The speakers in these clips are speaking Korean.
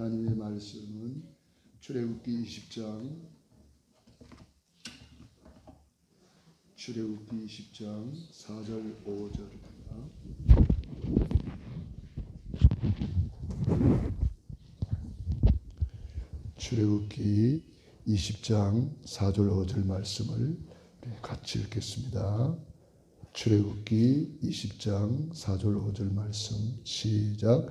하나님의 말씀은 출애굽기 20장 4절 5절입니다. 출애굽기 20장 4절 5절 말씀을 같이 읽겠습니다. 출애굽기 20장 4절 5절 말씀 시작.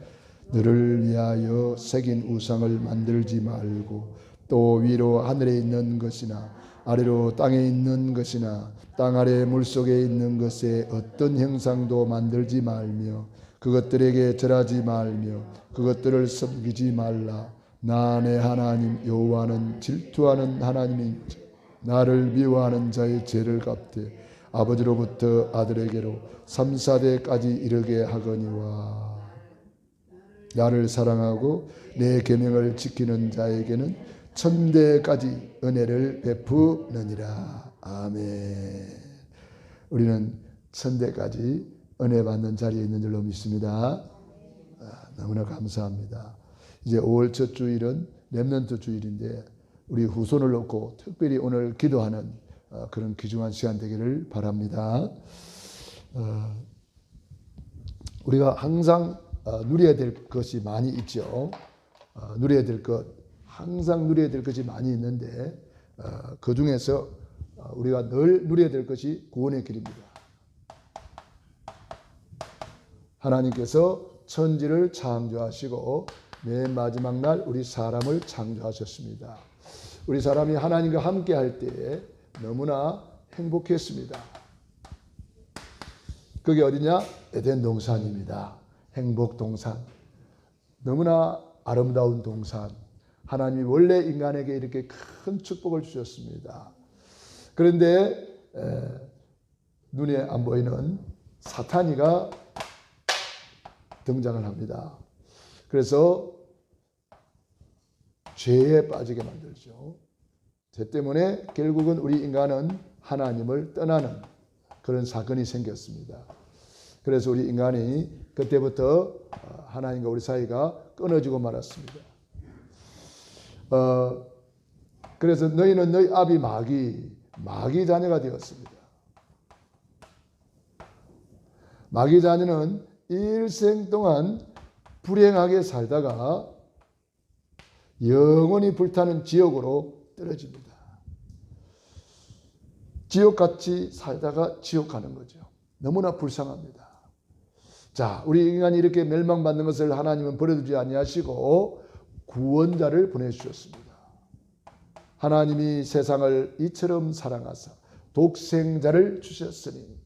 너를 위하여 새긴 우상을 만들지 말고 또 위로 하늘에 있는 것이나 아래로 땅에 있는 것이나 땅 아래 물속에 있는 것에 어떤 형상도 만들지 말며 그것들에게 절하지 말며 그것들을 섬기지 말라. 나 내 하나님 여호와는 질투하는 나님인즉 나를 미워하는 자의 죄를 갚되 아버지로부터 아들에게로 3, 4대까지 이르게 하거니와. 나를 사랑하고 내 계명을 지키는 자에게는 1000대까지 은혜를 베푸느니라. 아멘. 우리는 1000대까지 은혜 받는 자리에 있는 줄로 믿습니다. 너무나 감사합니다. 이제 5월 첫 주일은 렘넌트 주일인데 우리 후손을 놓고 특별히 오늘 기도하는 그런 귀중한 시간 되기를 바랍니다. 우리가 항상 누려야 될 것이 많이 있죠. 누려야 될 것, 항상 누려야 될 것이 많이 있는데 그 중에서 우리가 늘 누려야 될 것이 구원의 길입니다. 하나님께서 천지를 창조하시고 맨 마지막 날 우리 사람을 창조하셨습니다. 우리 사람이 하나님과 함께 할 때에 너무나 행복했습니다. 그게 어디냐? 에덴 동산입니다. 행복 동산. 너무나 아름다운 동산. 하나님이 원래 인간에게 이렇게 큰 축복을 주셨습니다. 그런데 눈에 안 보이는 사탄이가 등장을 합니다. 그래서 죄에 빠지게 만들죠. 죄 때문에 결국은 우리 인간은 하나님을 떠나는 그런 사건이 생겼습니다. 그래서 우리 인간이 그때부터 하나님과 우리 사이가 끊어지고 말았습니다. 그래서 너희는 너희 아비 마귀 자녀가 되었습니다. 마귀 자녀는 일생 동안 불행하게 살다가 영원히 불타는 지옥으로 떨어집니다. 지옥같이 살다가 지옥 가는 거죠. 너무나 불쌍합니다. 자, 우리 인간이 이렇게 멸망받는 것을 하나님은 버려두지 아니하시고 구원자를 보내주셨습니다. 하나님이 세상을 이처럼 사랑하사 독생자를 주셨으니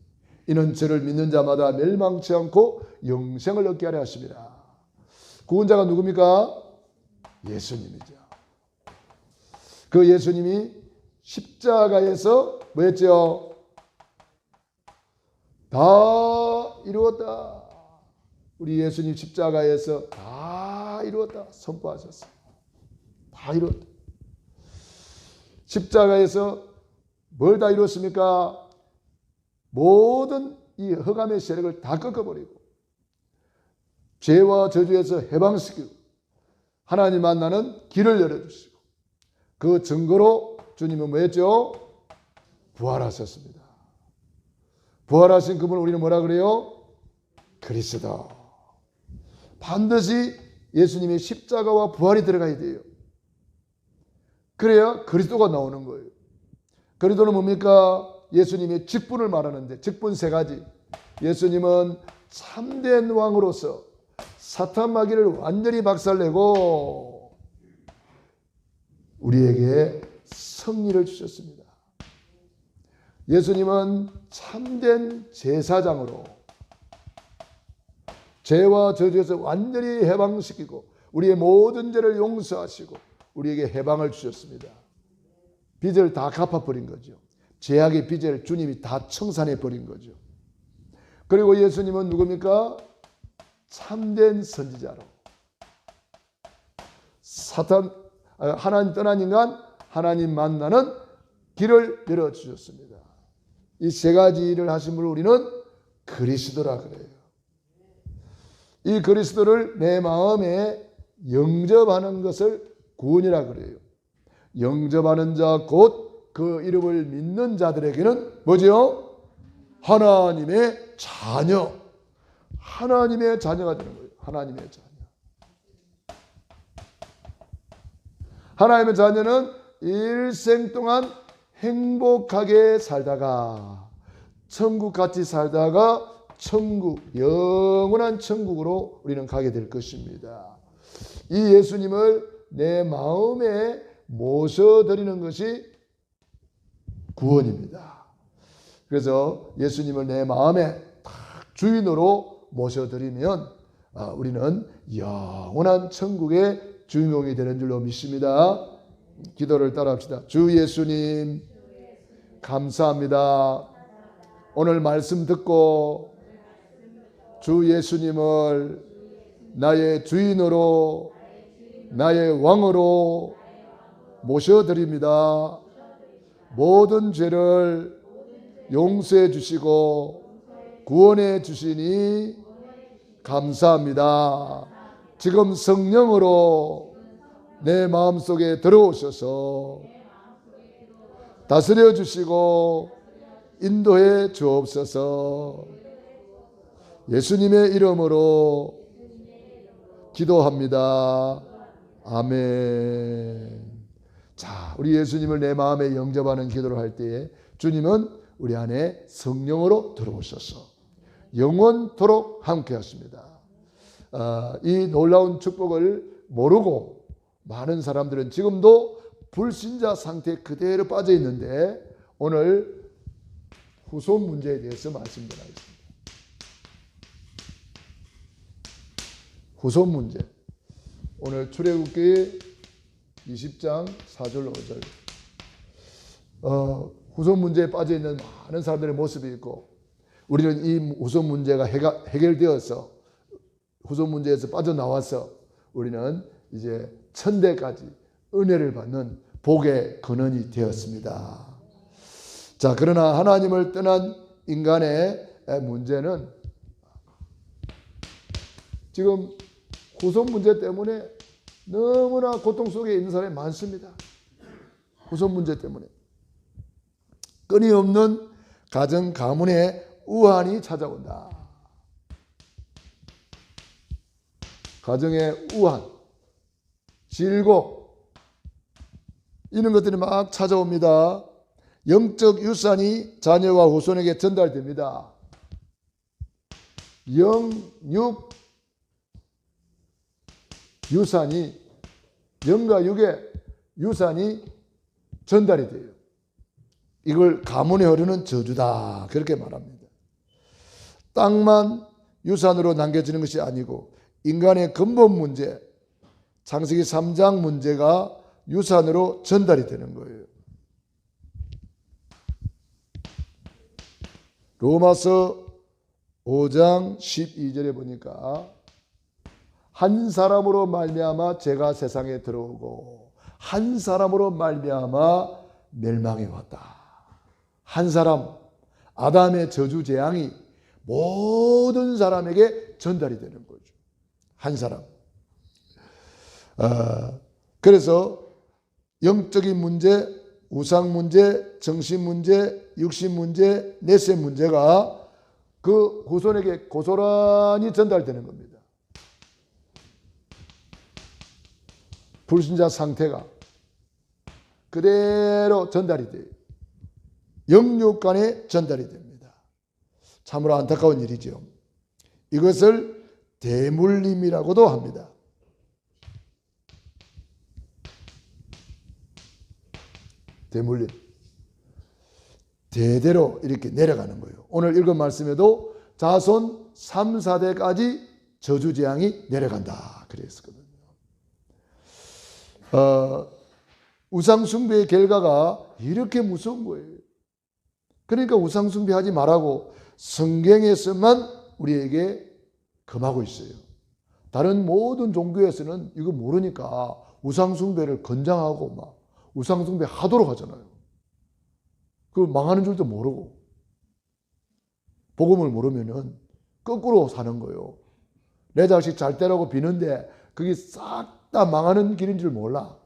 이는 저를 믿는 자마다 멸망치 않고 영생을 얻게 하려 하십니다. 구원자가 누굽니까? 예수님이죠. 그 예수님이 십자가에서 뭐였죠? 다 이루었다. 우리 예수님 십자가에서 다 이루었다 선포하셨어요. 다 이루었다. 십자가에서 뭘 다 이루었습니까? 모든 이 흑암의 세력을 다 꺾어버리고 죄와 저주에서 해방시키고 하나님 만나는 길을 열어주시고 그 증거로 주님은 뭐였죠? 부활하셨습니다. 부활하신 그분을 우리는 뭐라 그래요? 그리스도. 반드시 예수님의 십자가와 부활이 들어가야 돼요. 그래야 그리스도가 나오는 거예요. 그리스도는 뭡니까? 예수님의 직분을 말하는데 직분 3가지. 예수님은 참된 왕으로서 사탄 마귀를 완전히 박살내고 우리에게 승리를 주셨습니다. 예수님은 참된 제사장으로 죄와 저주에서 완전히 해방시키고 우리의 모든 죄를 용서하시고 우리에게 해방을 주셨습니다. 빚을 다 갚아버린 거죠. 죄악의 빚을 주님이 다 청산해버린 거죠. 그리고 예수님은 누굽니까? 참된 선지자로 하나님 떠난 인간 하나님 만나는 길을 열어주셨습니다. 이 3가지를 하신 분을 우리는 그리스도라 그래요. 이 그리스도를 내 마음에 영접하는 것을 구원이라 그래요. 영접하는 자 곧 그 이름을 믿는 자들에게는 뭐죠? 하나님의 자녀. 하나님의 자녀가 되는 거예요. 하나님의 자녀. 하나님의 자녀는 일생 동안 행복하게 살다가 천국같이 살다가 천국, 영원한 천국으로 우리는 가게 될 것입니다. 이 예수님을 내 마음에 모셔드리는 것이 구원입니다. 그래서 예수님을 내 마음에 주인으로 모셔드리면 우리는 영원한 천국의 주인공이 되는 줄로 믿습니다. 기도를 따라합시다. 주 예수님 감사합니다. 오늘 말씀 듣고 주 예수님을 나의 주인으로 나의 왕으로 모셔드립니다. 모든 죄를 용서해 주시고 구원해 주시니 감사합니다. 지금 성령으로 내 마음속에 들어오셔서 다스려 주시고 인도해 주옵소서. 예수님의 이름으로 기도합니다. 아멘. 자, 우리 예수님을 내 마음에 영접하는 기도를 할 때에 주님은 우리 안에 성령으로 들어오셔서 영원토록 함께 하십니다. 이 놀라운 축복을 모르고 많은 사람들은 지금도 불신자 상태에 그대로 빠져 있는데 오늘 후손 문제에 대해서 말씀드리겠습니다. 후손 문제. 오늘 출애굽기 20장 4절 5절 후손 문제에 빠져 있는 많은 사람들의 모습이 있고 우리는 이 후손 문제가 해결되어서 후손 문제에서 빠져나와서 우리는 이제 천대까지 은혜를 받는 복의 근원이 되었습니다. 자, 그러나 하나님을 떠난 인간의 문제는 지금 후손 문제 때문에 너무나 고통 속에 있는 사람이 많습니다. 후손 문제 때문에. 끊임없는 가정 가문의 우환이 찾아온다. 가정의 우환, 질곡 이런 것들이 막 찾아옵니다. 영적 유산이 자녀와 후손에게 전달됩니다. 영육 유산이 영과 육의 유산이 전달이 돼요. 이걸 가문에 흐르는 저주다 그렇게 말합니다. 땅만 유산으로 남겨지는 것이 아니고 인간의 근본 문제 창세기 3장 문제가 유산으로 전달이 되는 거예요. 로마서 5장 12절에 보니까 한 사람으로 말미암아 죄가 세상에 들어오고 한 사람으로 말미암아 멸망이 왔다. 한 사람 아담의 저주 재앙이 모든 사람에게 전달이 되는 거죠. 한 사람. 그래서 영적인 문제, 우상 문제, 정신 문제, 육신 문제, 내세 문제가 그 후손에게 고스란히 전달되는 겁니다. 불신자 상태가 그대로 전달이 돼요. 영육 간에 전달이 됩니다. 참으로 안타까운 일이죠. 이것을 대물림이라고도 합니다. 대물림. 대대로 이렇게 내려가는 거예요. 오늘 읽은 말씀에도 자손 3, 4대까지 저주재앙이 내려간다 그랬었거든요. 우상숭배의 결과가 이렇게 무서운 거예요. 그러니까 우상숭배하지 말라고 성경에서만 우리에게 금하고 있어요. 다른 모든 종교에서는 이거 모르니까 우상숭배를 권장하고 막 우상숭배 하도록 하잖아요. 그 망하는 줄도 모르고 복음을 모르면은 거꾸로 사는 거예요. 내 자식 잘 되라고 비는데 그게 싹 다 망하는 길인 줄 몰라.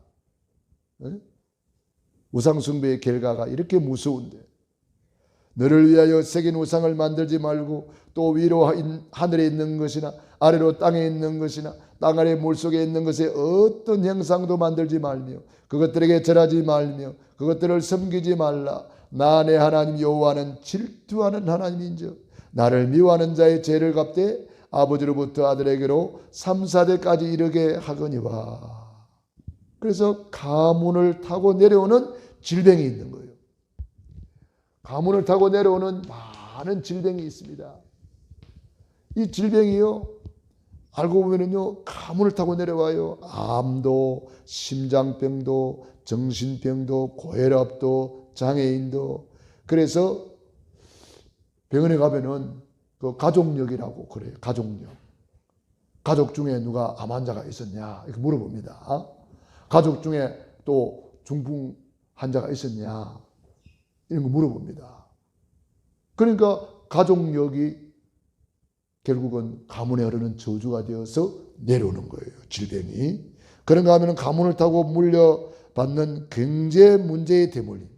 우상숭배의 결과가 이렇게 무서운데, 너를 위하여 새긴 우상을 만들지 말고 또 위로 하늘에 있는 것이나 아래로 땅에 있는 것이나 땅 아래 물속에 있는 것에 어떤 형상도 만들지 말며 그것들에게 절하지 말며 그것들을 섬기지 말라. 나 내 하나님 여호와는 질투하는 하나님인즉 나를 미워하는 자의 죄를 갚되 아버지로부터 아들에게로 3, 4대까지 이르게 하거니와. 그래서 가문을 타고 내려오는 질병이 있는 거예요. 가문을 타고 내려오는 많은 질병이 있습니다. 이 질병이요, 알고 보면은요, 가문을 타고 내려와요. 암도, 심장병도, 정신병도, 고혈압도, 장애인도. 그래서 병원에 가면은 그 가족력이라고 그래요. 가족력. 가족 중에 누가 암 환자가 있었냐 이렇게 물어봅니다. 가족 중에 또 중풍 환자가 있었냐 이런 거 물어봅니다. 그러니까 가족력이 결국은 가문에 흐르는 저주가 되어서 내려오는 거예요. 질병이. 그런가 하면 가문을 타고 물려받는 경제 문제의 대물림.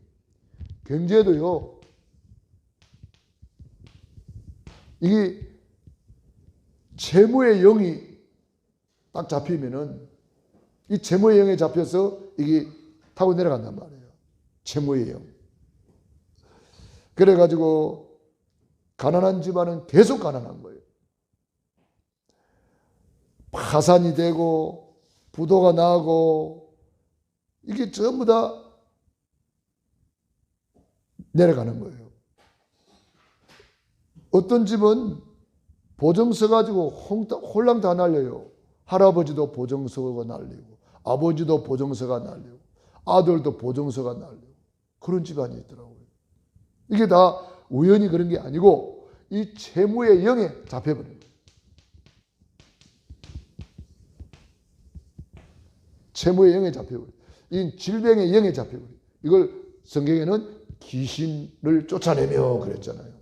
경제도요, 이게 채무의 영이 딱 잡히면은 이 채무의 영에 잡혀서 이게 타고 내려간단 말이에요. 채무의 영. 그래가지고 가난한 집안은 계속 가난한 거예요. 파산이 되고 부도가 나고 이게 전부 다 내려가는 거예요. 어떤 집은 보증서 가지고 홀랑 다 날려요. 할아버지도 보증서가 날리고 아버지도 보증서가 날리고 아들도 보증서가 날리고 그런 집안이 있더라고요. 이게 다 우연히 그런 게 아니고 이 채무의 영에 잡혀버려요. 채무의 영에 잡혀버려요. 이 질병의 영에 잡혀버려요. 이걸 성경에는 귀신을 쫓아내며 그랬잖아요.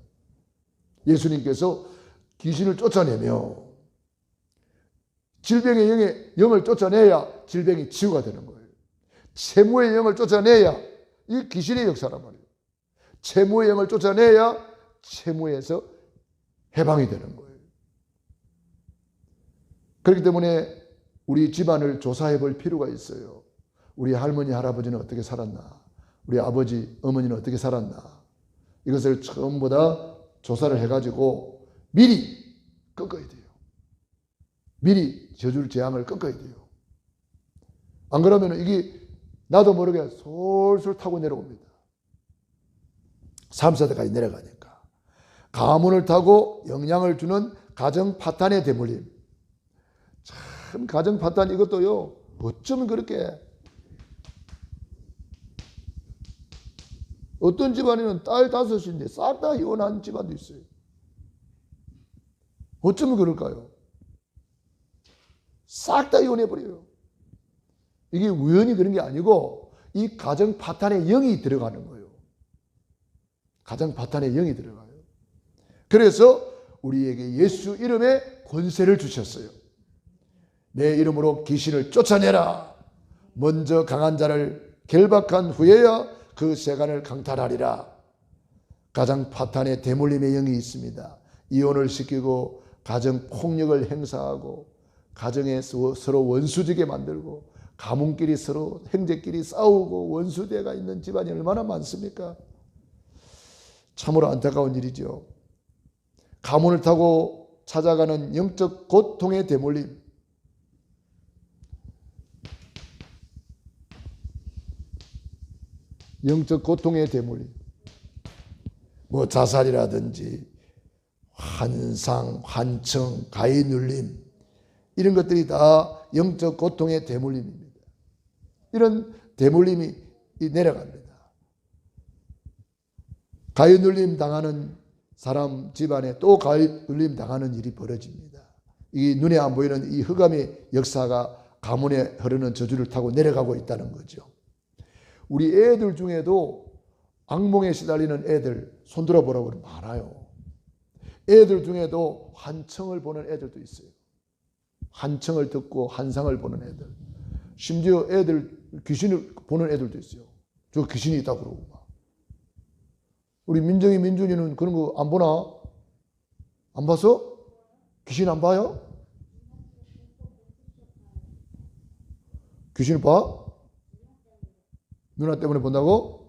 예수님께서 귀신을 쫓아내며 질병의 영을 쫓아내야 질병이 치유가 되는 거예요. 채무의 영을 쫓아내야 이 귀신의 역사란 말이에요. 채무의 영을 쫓아내야 채무에서 해방이 되는 거예요. 그렇기 때문에 우리 집안을 조사해 볼 필요가 있어요. 우리 할머니, 할아버지는 어떻게 살았나? 우리 아버지, 어머니는 어떻게 살았나? 이것을 전부 다 조사를 해가지고 미리 꺾어야 돼요. 미리 저주를 재앙을 꺾어야 돼요. 안 그러면 이게 나도 모르게 솔솔 타고 내려옵니다. 3, 4대까지 내려가니까. 가문을 타고 영향을 주는 가정 파탄의 대물림. 참 가정 파탄 이것도요, 어쩌면 그렇게 어떤 집안에는 딸 5인데 싹 다 이혼한 집안도 있어요. 어쩌면 그럴까요? 싹 다 이혼해버려요. 이게 우연히 그런 게 아니고 이 가정 파탄의 영이 들어가는 거예요. 가정 파탄의 영이 들어가요. 그래서 우리에게 예수 이름의 권세를 주셨어요. 내 이름으로 귀신을 쫓아내라. 먼저 강한 자를 결박한 후에야 그 세간을 강탈하리라. 가정 파탄의 대물림의 영이 있습니다. 이혼을 시키고 가정 폭력을 행사하고 가정에서 서로 원수지게 만들고 가문끼리 서로 형제끼리 싸우고 원수대가 있는 집안이 얼마나 많습니까? 참으로 안타까운 일이죠. 가문을 타고 찾아가는 영적 고통의 대물림. 영적 고통의 대물림. 뭐 자살이라든지 환상, 환청, 가위 눌림 이런 것들이 다 영적 고통의 대물림입니다. 이런 대물림이 내려갑니다. 가위 눌림 당하는 사람 집안에 또 가위 눌림 당하는 일이 벌어집니다. 이 눈에 안 보이는 이 흑암의 역사가 가문에 흐르는 저주를 타고 내려가고 있다는 거죠. 우리 애들 중에도 악몽에 시달리는 애들 손들어 보라고 많아요. 애들 중에도 환청을 보는 애들도 있어요. 환청을 듣고 환상을 보는 애들. 심지어 애들 귀신을 보는 애들도 있어요. 저 귀신이 있다고 그러고 막. 우리 민정이 민준이는 그런 거 안 보나? 안 봤어? 귀신 안 봐요? 귀신을 봐? 누나 때문에 본다고?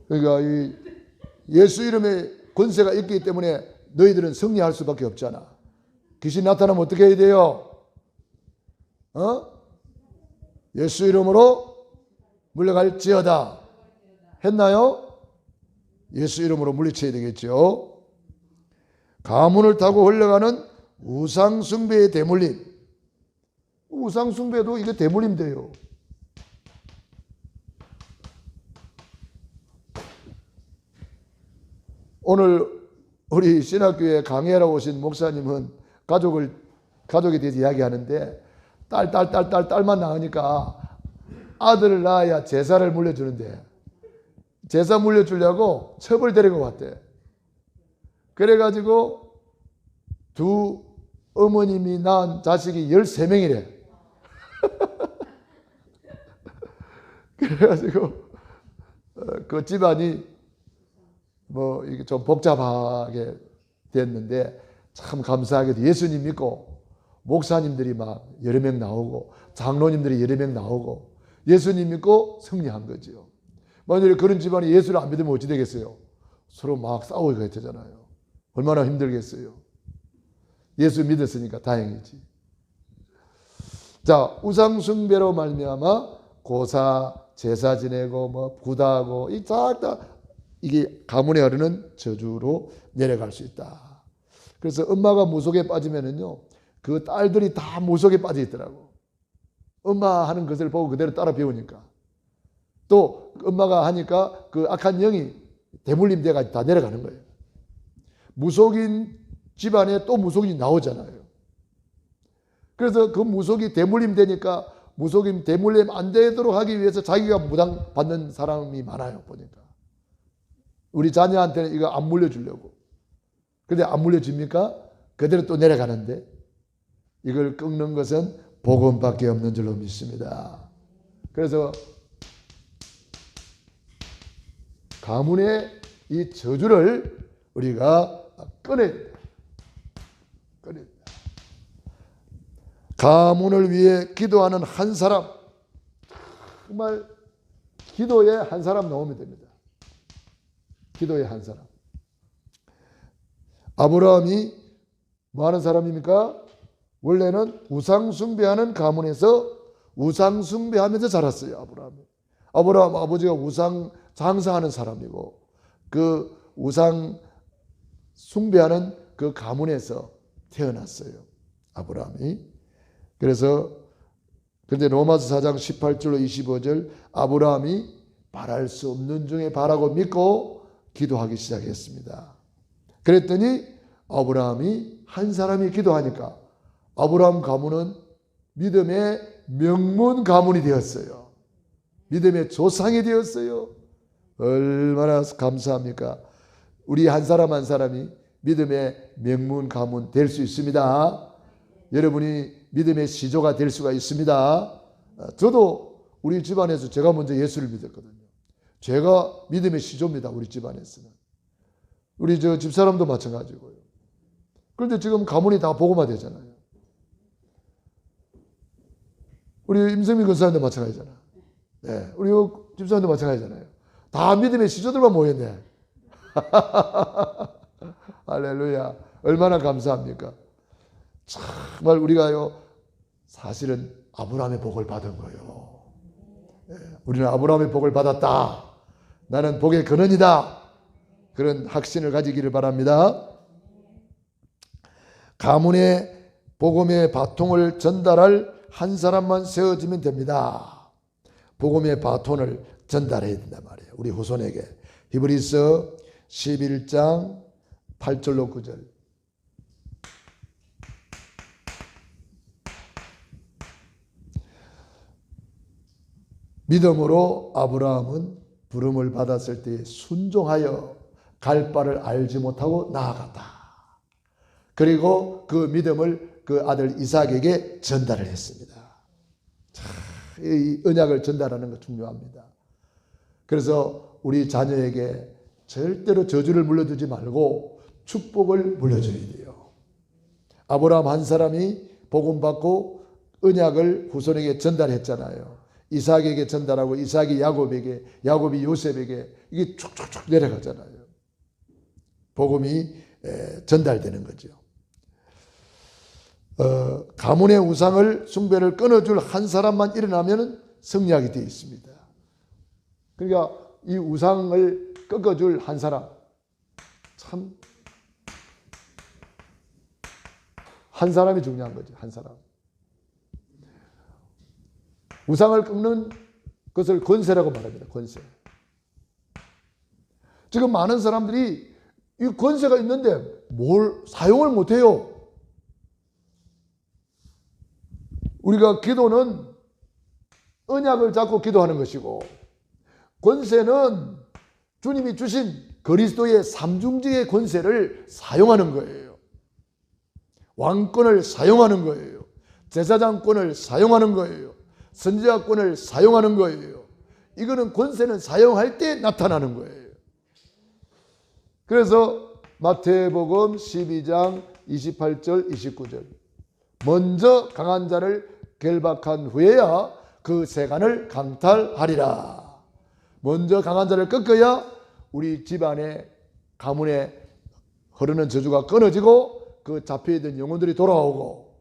그러니까 이 예수 이름에 권세가 있기 때문에 너희들은 승리할 수밖에 없잖아. 귀신 나타나면 어떻게 해야 돼요? 예수 이름으로 물러갈지어다. 했나요? 예수 이름으로 물리쳐야 되겠죠. 가문을 타고 흘러가는 우상숭배의 대물림. 우상숭배도 이게 대물림 돼요. 오늘 우리 신학교에 강의하러 오신 목사님은 가족에 대해서 이야기하는데 딸만 낳으니까 아들을 낳아야 제사를 물려주는데 제사 물려주려고 첩을 데리고 왔대. 그래가지고 두 어머님이 낳은 자식이 13명이래. 그래가지고 그 집안이 뭐 이게 좀 복잡하게 됐는데 참 감사하게도 예수님 믿고 목사님들이 막 여러 명 나오고 장로님들이 여러 명 나오고 예수님 믿고 승리한 거죠. 만약에 그런 집안이 예수를 안 믿으면 어찌 되겠어요? 서로 막 싸우게 되잖아요. 얼마나 힘들겠어요. 예수 믿었으니까 다행이지. 자, 우상숭배로 말미암아 고사, 제사 지내고 뭐 구다하고 이 다 이게 가문에 흐르는 저주로 내려갈 수 있다. 그래서 엄마가 무속에 빠지면은요, 그 딸들이 다 무속에 빠져 있더라고. 엄마 하는 것을 보고 그대로 따라 배우니까. 또 엄마가 하니까 그 악한 영이 대물림 돼가지고 다 내려가는 거예요. 무속인 집안에 또 무속인이 나오잖아요. 그래서 그 무속이 대물림 되니까 무속인 대물림 안 되도록 하기 위해서 자기가 무당 받는 사람이 많아요. 보니까. 우리 자녀한테는 이거 안 물려주려고. 근데 안 물려줍니까? 그대로 또 내려가는데 이걸 끊는 것은 복음밖에 없는 줄로 믿습니다. 그래서 가문의 이 저주를 우리가 끊어야 돼. 가문을 위해 기도하는 한 사람, 정말 기도에 한 사람 나오면 됩니다. 기도의 한 사람. 아브라함이 뭐 하는 사람입니까? 원래는 우상숭배하는 가문에서 우상숭배하면서 자랐어요. 아브라함 아버지가 우상 장사하는 사람이고 그 우상 숭배하는 그 가문에서 태어났어요. 아브라함이. 그래서 근데 로마서 4장 18절로 25절 아브라함이 바랄 수 없는 중에 바라고 믿고 기도하기 시작했습니다. 그랬더니 아브라함이 한 사람이 기도하니까 아브라함 가문은 믿음의 명문 가문이 되었어요. 믿음의 조상이 되었어요. 얼마나 감사합니까? 우리 한 사람 한 사람이 믿음의 명문 가문 될 수 있습니다. 여러분이 믿음의 시조가 될 수가 있습니다. 저도 우리 집안에서 제가 먼저 예수를 믿었거든요. 제가 믿음의 시조입니다. 우리 집안에서는. 우리 저 집사람도 마찬가지고요. 그런데 지금 가문이 다 복음화 되잖아요. 우리 임성민 권사님도 마찬가지잖아요. 네, 우리 집사람도 마찬가지잖아요. 다 믿음의 시조들만 모였네. 할렐루야. 얼마나 감사합니까? 정말 우리가요, 사실은 아브라함의 복을 받은 거예요. 네, 우리는 아브라함의 복을 받았다. 나는 복의 근원이다. 그런 확신을 가지기를 바랍니다. 가문의 복음의 바통을 전달할 한 사람만 세워지면 됩니다. 복음의 바톤을 전달해야 된단 말이에요. 우리 후손에게. 히브리서 11장 8절로 9절. 믿음으로 아브라함은 부름을 받았을 때 순종하여 갈 바를 알지 못하고 나아갔다. 그리고 그 믿음을 그 아들 이삭에게 전달을 했습니다. 이 언약을 전달하는 것 중요합니다. 그래서 우리 자녀에게 절대로 저주를 물려주지 말고 축복을 물려줘야 돼요. 아브라함 한 사람이 복음 받고 언약을 후손에게 전달했잖아요. 이삭에게 전달하고 이삭이 야곱에게, 야곱이 요셉에게, 이게 쭉쭉쭉 내려가잖아요. 복음이 전달되는 거죠. 가문의 우상을 숭배를 끊어줄 한 사람만 일어나면 성리하게 되어 있습니다. 그러니까 이 우상을 꺾어줄 한 사람, 참 한 사람이 중요한 거죠. 한 사람. 우상을 꺾는 것을 권세라고 말합니다. 권세. 지금 많은 사람들이 이 권세가 있는데 뭘 사용을 못해요. 우리가 기도는 언약을 잡고 기도하는 것이고, 권세는 주님이 주신 그리스도의 삼중직의 권세를 사용하는 거예요. 왕권을 사용하는 거예요. 제사장권을 사용하는 거예요. 선지자권을 사용하는 거예요. 이거는 권세는 사용할 때 나타나는 거예요. 그래서 마태복음 12장 28절 29절, 먼저 강한 자를 결박한 후에야 그 세간을 강탈하리라. 먼저 강한 자를 꺾어야 우리 집안의 가문에 흐르는 저주가 끊어지고 그 잡혀있던 영혼들이 돌아오고,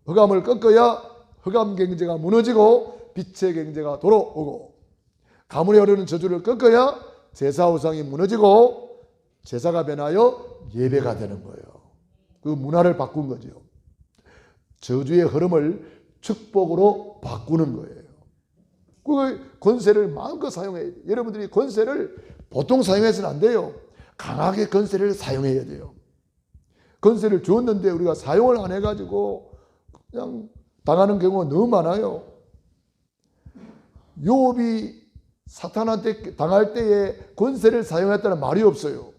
흑암을 꺾어야 흑암 경제가 무너지고 빛의 경제가 돌아오고, 가문에 흐르는 저주를 꺾어야 제사 우상이 무너지고 제사가 변하여 예배가 되는 거예요. 그 문화를 바꾼 거죠. 저주의 흐름을 축복으로 바꾸는 거예요. 그 권세를 마음껏 사용해야 돼요. 여러분들이 권세를 보통 사용해서는 안 돼요. 강하게 권세를 사용해야 돼요. 권세를 주었는데 우리가 사용을 안 해가지고 그냥 당하는 경우가 너무 많아요. 요업이 사탄한테 당할 때에 권세를 사용했다는 말이 없어요.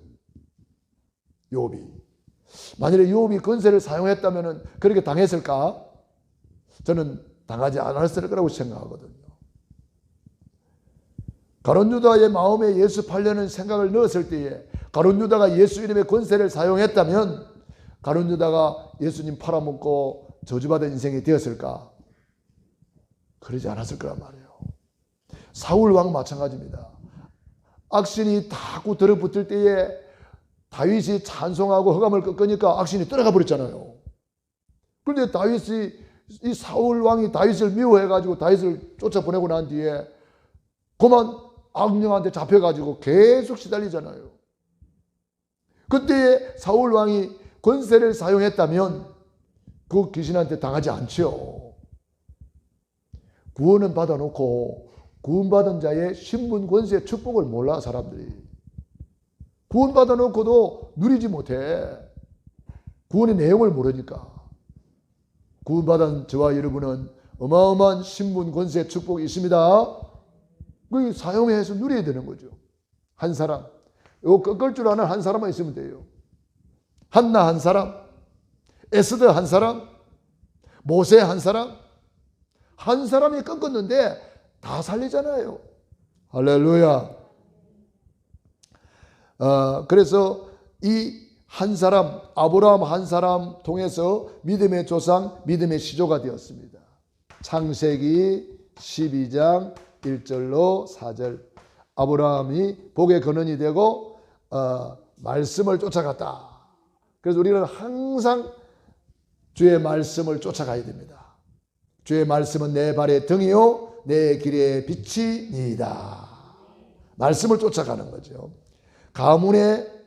요업이. 만일에 요업이 권세를 사용했다면 그렇게 당했을까? 저는 당하지 않았을 거라고 생각하거든요. 가룟 유다의 마음에 예수 팔려는 생각을 넣었을 때에 가룟 유다가 예수 이름의 권세를 사용했다면 가룟 유다가 예수님 팔아먹고 저주받은 인생이 되었을까? 그러지 않았을 거란 말이에요. 사울 왕 마찬가지입니다. 악신이 자꾸 들어붙을 때에 다윗이 찬송하고 흑암을 꺾으니까 악신이 떠나가 버렸잖아요. 그런데 다윗이, 이 사울 왕이 다윗을 미워해가지고 다윗을 쫓아보내고 난 뒤에 그만 악령한테 잡혀가지고 계속 시달리잖아요. 그때에 사울 왕이 권세를 사용했다면 그 귀신한테 당하지 않죠. 구원은 받아놓고 구원받은 자의 신분 권세 축복을 몰라 사람들이. 구원받아놓고도 누리지 못해. 구원의 내용을 모르니까. 구원받은 저와 여러분은 어마어마한 신분 권세 축복이 있습니다. 그 사용해서 누려야 되는 거죠. 한 사람, 이거 꺾을 줄 아는 한 사람만 있으면 돼요. 한나 한 사람, 에스더 한 사람, 모세 한 사람, 한 사람이 꺾었는데 다 살리잖아요. 할렐루야. 그래서 이 한 사람, 아브라함 한 사람 통해서 믿음의 조상, 믿음의 시조가 되었습니다. 창세기 12장 1절로 4절. 아브라함이 복의 근원이 되고 말씀을 쫓아갔다. 그래서 우리는 항상 주의 말씀을 쫓아가야 됩니다. 주의 말씀은 내 발의 등이요 내 길의 빛이니이다. 말씀을 쫓아가는 거죠. 가문의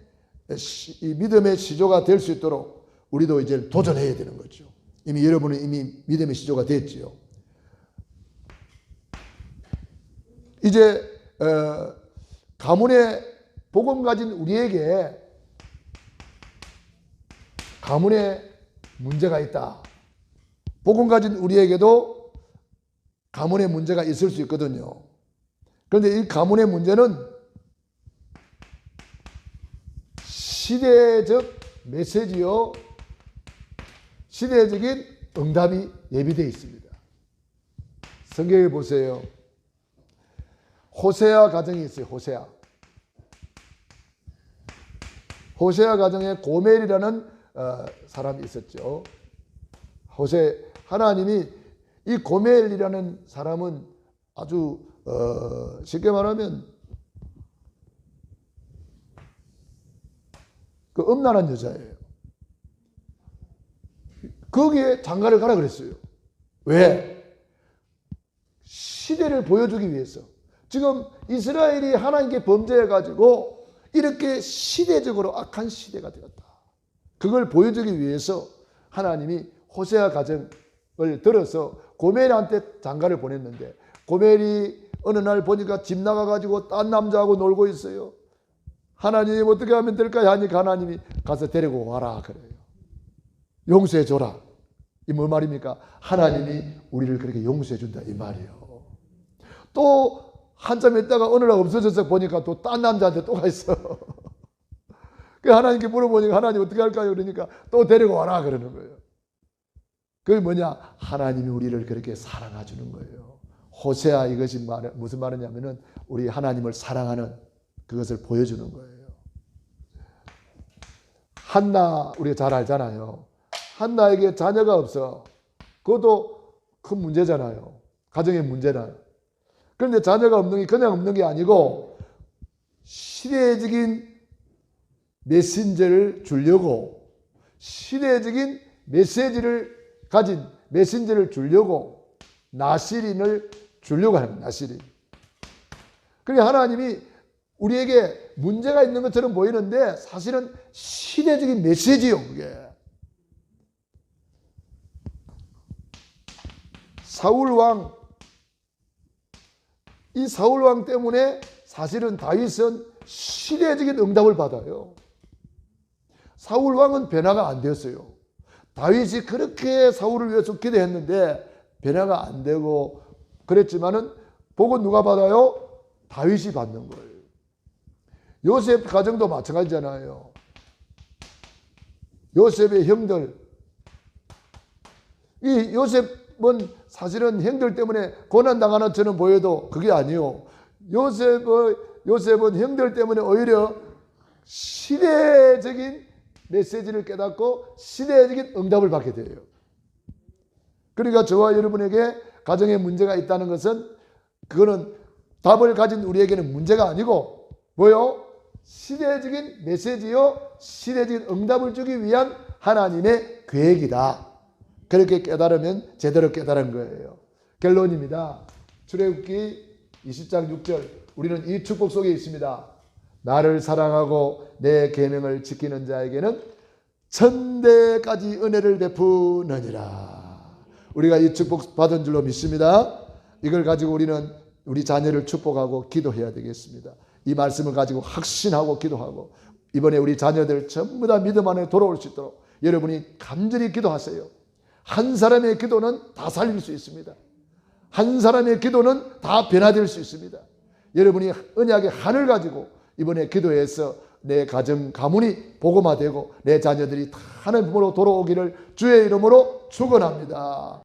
이 믿음의 시조가 될 수 있도록 우리도 이제 도전해야 되는 거죠. 이미 여러분은 이미 믿음의 시조가 됐지요. 이제 가문의 복음 가진 우리에게 가문에 문제가 있다. 복음 가진 우리에게도 가문의 문제가 있을 수 있거든요. 그런데 이 가문의 문제는 시대적 메시지요, 시대적인 응답이 예비되어 있습니다. 성경에 보세요. 호세아 가정이 있어요. 호세아 가정에 고멜이라는 사람이 있었죠. 하나님이 이 고멜이라는 사람은 아주 쉽게 말하면 그 음란한 여자예요. 거기에 장가를 가라 그랬어요. 왜? 시대를 보여주기 위해서. 지금 이스라엘이 하나님께 범죄해가지고 이렇게 시대적으로 악한 시대가 되었다. 그걸 보여주기 위해서 하나님이 호세아 가정을 들어서 고멜한테 장가를 보냈는데, 고멜이 어느 날 보니까 집 나가가지고 딴 남자하고 놀고 있어요. 하나님 어떻게 하면 될까 하니까 하나님이 가서 데리고 와라 그래요. 용서해 줘라. 이 뭐 말입니까? 하나님이 우리를 그렇게 용서해 준다 이 말이에요. 또 한참 있다가 어느 날 없어져서 보니까 또 딴 남자한테 또 가 있어. 그 하나님께 물어보니까 하나님 어떻게 할까요? 그러니까 또 데리고 와라 그러는 거예요. 그게 뭐냐? 하나님이 우리를 그렇게 사랑해 주는 거예요. 호세아 이것이 무슨 말이냐면은 우리 하나님을 사랑하는 그것을 보여주는 거예요. 한나 우리가 잘 알잖아요. 한나에게 자녀가 없어. 그것도 큰 문제잖아요. 가정의 문제는. 그런데 자녀가 없는 게 그냥 없는 게 아니고 시대적인 메신저를 주려고, 시대적인 메시지를 가진 메신저를 주려고 나시린을 주려고 하는 나시린. 그러니까 하나님이 우리에게 문제가 있는 것처럼 보이는데 사실은 시대적인 메시지요. 그게 사울왕, 이 사울왕 때문에 사실은 다윗은 시대적인 응답을 받아요. 사울왕은 변화가 안 되었어요. 다윗이 그렇게 사울을 위해서 기도했는데 변화가 안 되고 그랬지만은 복은 누가 받아요? 다윗이 받는 거예요. 요셉 가정도 마찬가지잖아요. 요셉의 형들, 이 요셉은 사실은 형들 때문에 고난당하는 것처럼 보여도 그게 아니에요. 요셉은 형들 때문에 오히려 시대적인 메시지를 깨닫고 시대적인 응답을 받게 돼요. 그러니까 저와 여러분에게 가정에 문제가 있다는 것은 그거는 답을 가진 우리에게는 문제가 아니고 뭐요? 시대적인 메시지요, 시대적인 응답을 주기 위한 하나님의 계획이다. 그렇게 깨달으면 제대로 깨달은 거예요. 결론입니다. 출애굽기 20장 6절, 우리는 이 축복 속에 있습니다. 나를 사랑하고 내 계명을 지키는 자에게는 천대까지 은혜를 베푸느니라. 우리가 이 축복 받은 줄로 믿습니다. 이걸 가지고 우리는 우리 자녀를 축복하고 기도해야 되겠습니다. 이 말씀을 가지고 확신하고 기도하고 이번에 우리 자녀들 전부 다 믿음 안에 돌아올 수 있도록 여러분이 간절히 기도하세요. 한 사람의 기도는 다 살릴 수 있습니다. 한 사람의 기도는 다 변화될 수 있습니다. 여러분이 언약의 한을 가지고 이번에 기도해서 내 가정 가문이 복음화되고 내 자녀들이 다 하나님 품으로 돌아오기를 주의 이름으로 축원합니다.